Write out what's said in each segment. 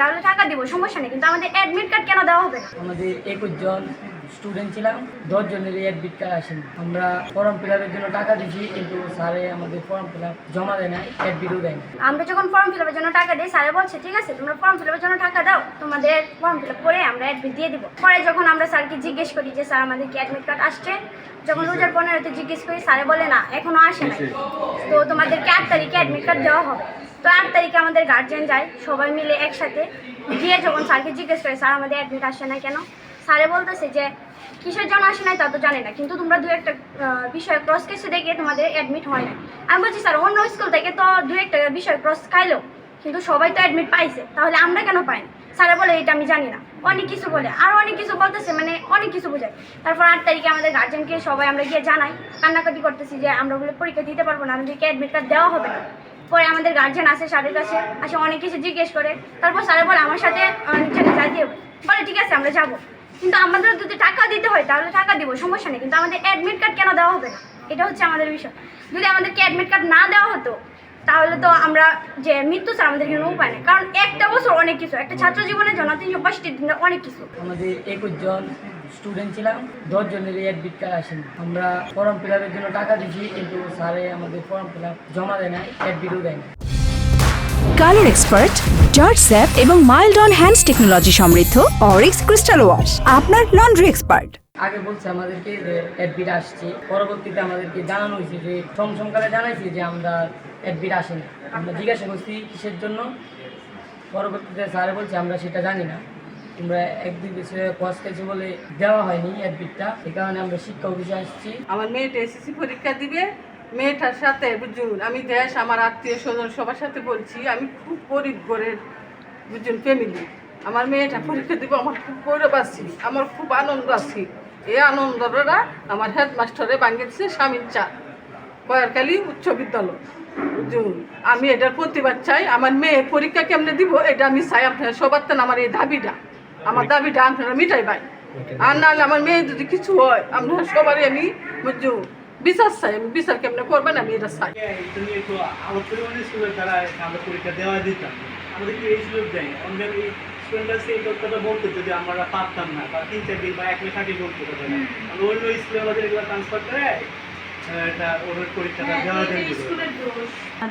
তাহলে টাকা দিব, সমস্যা নেই, কিন্তু আমাদের অ্যাডমিট কার্ড কেন দেওয়া হবে না? আমাদের 21 জন স্টুডেন্ট ছিলাম, 10 জনের অ্যাডমিট কার্ড আসেনি। আমরা ফর্ম ফিল আপের জন্য টাকা দিয়েছি, কিন্তু স্যারে আমাদের ফর্ম ফিল আপ জমা দেয় না, অ্যাডমিটও দেয় না। আমরা যখন ফর্ম ফিল আপের জন্য টাকা দিই, স্যারে বলছে ঠিক আছে তোমরা ফর্ম ফিল আপের জন্য টাকা দাও, তোমাদের ফর্ম ফিল আপ করে আমরা অ্যাডমিট দিয়ে দিব। পরে যখন আমরা স্যারকে জিজ্ঞেস করি যে স্যার আমাদের কি অ্যাডমিট কার্ড আসছে, যখন 2015-তে জিজ্ঞেস করি, স্যারে বলে না এখনো আসে নাই, তো তোমাদেরকে 8 তারিখে অ্যাডমিট কার্ড দেওয়া হবে। তো 8 তারিখে আমাদের গার্জিয়ান যায় সবাই মিলে একসাথে গিয়ে, যখন স্যারকে জিজ্ঞেস করে স্যার আমাদের অ্যাডমিট আসে না কেন, স্যারে বলতেছে যে কিসের জন্য আসে নাই তা তো জানে না, কিন্তু তোমরা 2-1টা বিষয় ক্রস কেসে দেখে তোমাদের অ্যাডমিট হয় না। আমি বলছি স্যার অন্য স্কুল থেকে তো 2-1টা বিষয় ক্রস খাইলো, কিন্তু সবাই তো অ্যাডমিট পাইছে, তাহলে আমরা কেন পাইনি? স্যারে বলে এটা আমি জানি না, অনেক কিছু বলে, আর অনেক কিছু বলতেছে, মানে অনেক কিছু বোঝায়। তারপর 8 তারিখে আমাদের গার্জেনকে সবাই আমরা গিয়ে জানাই, কান্নাকাটি করতেছি যে আমরা ওগুলো পরীক্ষা দিতে পারবো না, আমাদেরকে অ্যাডমিট কার্ড দেওয়া হবে না। পরে আমাদের গার্জেন আসে স্যারের কাছে, আসে অনেক কিছু জিজ্ঞেস করে, তারপর স্যারে বলে আমার সাথে অনেক জায়গায় যাইতে হবে, বলে ঠিক আছে আমরা যাবো, কিন্তু আমাদের যদি টাকা দিতে হয় তাহলে টাকা দিব, সমস্যা নেই, কিন্তু আমাদের অ্যাডমিট কার্ড কেন দেওয়া হবে না? এটা হচ্ছে আমাদের বিষয়। যদি আমাদেরকে অ্যাডমিট কার্ড না দেওয়া হতো তাহলে তো আমরা যে মৃত্যু স্যার আমাদের কোনো উপায় নেই, কারণ একটা বছর অনেক কিছু, একটা ছাত্র জীবনের জন্য 365 দিনের অনেক কিছু। আমাদের 21 জন স্টুডেন্ট ছিলাম, 10 জনের অ্যাডমিট কার্ড আসেনি। আমরা ফর্ম ফিল আপের জন্য টাকা দিয়েছি, কিন্তু স্যারে আমাদের ফর্ম ফিল আপ জমা দেয় না, অ্যাডমিটও দেয় না। কালার এক্সপার্ট, জর্জ স্যাপ এবং মাইল্ড অন হ্যান্ডস টেকনোলজি সমৃদ্ধ অরিক্স ক্রিস্টাল ওয়াশ আপনার লন্ড্রি এক্সপার্ট। আগে বলছে আমাদেরকে যে অ্যাডমিট আসছে, পরবর্তীতে আমাদেরকে জানানো হয়েছে যে সমকালে জানাইছে যে আমরা অ্যাডমিট আসেনি। আমরা জিজ্ঞাসা করছি কিসের জন্য, পরবর্তীতে স্যারে বলছে আমরা সেটা জানি না, তোমরা 1-2 বছরে কস খেয়েছে বলে দেওয়া হয়নি অ্যাডমিটটা, এই কারণে আমরা শিক্ষা অফিসে আসছি। আমার মেয়েটা এসএসসি পরীক্ষা দিবে, মেয়েটার সাথে বুঝুন আমি দেশ আমার আত্মীয় স্বজন সবার সাথে বলছি আমি খুব গরিব ঘরের বুঝুন ফ্যামিলি। আমার মেয়েটা পরীক্ষা দিব, আমার খুব গৌরব আছি, আমার খুব আনন্দ আছি। এই আনন্দটা আমার হেডমাস্টারে বাঙিয়েছে স্বামীর চা কয়ারকালী উচ্চ বিদ্যালয় বুঝুন। আমি এটার প্রতিবাদ চাই, আমার মেয়ে পরীক্ষা কেমনে দিব এটা আমি চাই। আপনারা সবার তো আমার এই দাবিটা, আমার দাবিটা আপনারা মিটাই ভাই, আর নাহলে আমার মেয়ে যদি কিছু হয় আপনারা সবারই আমি বুঝুন বিচার চাই। আমি বিচার কেমনে করবেন আমি এটা চাই। তুমি একটু আলোক পরিমাণে স্কুলের দ্বারা আমরা পরীক্ষা দেওয়া দিতাম, আমাদেরকে এই সুযোগ দেয়। আমাদের এই স্টুডেন্টরা সেই কথাটা বলতে যদি আমরা পারতাম না, বা 3-4 দিন বা 1 মাস আগে বলতে পারতাম না, আমরা অন্য স্কুলে আমাদের এগুলো ট্রান্সফার করে এটা ওদের পরীক্ষাটা দেওয়া দেন।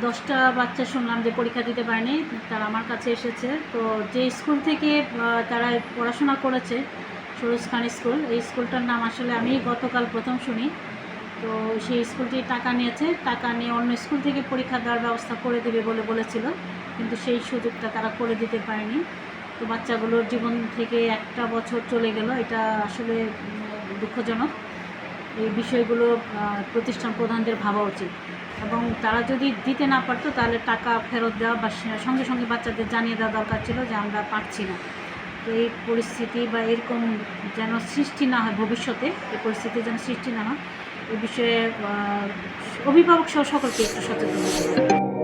10টা বাচ্চা শুনলাম যে পরীক্ষা দিতে পারেনি, তারা আমার কাছে এসেছে। তো যে স্কুল থেকে তারা পড়াশোনা করেছে, সরোজ খান স্কুল, এই স্কুলটার নাম আসলে আমি গতকাল প্রথম শুনি। তো সেই স্কুলটি টাকা নিয়েছে, টাকা নিয়ে অন্য স্কুল থেকে পরীক্ষা দেওয়ার ব্যবস্থা করে দেবে বলে বলেছিল, কিন্তু সেই সুযোগটা তারা করে দিতে পারেনি। তো বাচ্চাগুলোর জীবন থেকে একটা বছর চলে গেল, এটা আসলে দুঃখজনক। এই বিষয়গুলো প্রতিষ্ঠান প্রধানদের ভাবা উচিত, এবং তারা যদি দিতে না পারতো তাহলে টাকা ফেরত দেওয়া বা সঙ্গে সঙ্গে বাচ্চাদের জানিয়ে দেওয়া দরকার ছিল যে আমরা পারছি না। তো এই পরিস্থিতি বা এরকম যেন সৃষ্টি না হয় ভবিষ্যতে, এই পরিস্থিতি যেন সৃষ্টি না হয়, এই বিষয়ে অভিভাবক সহ সকলকে একটু সচেতন হতে হবে।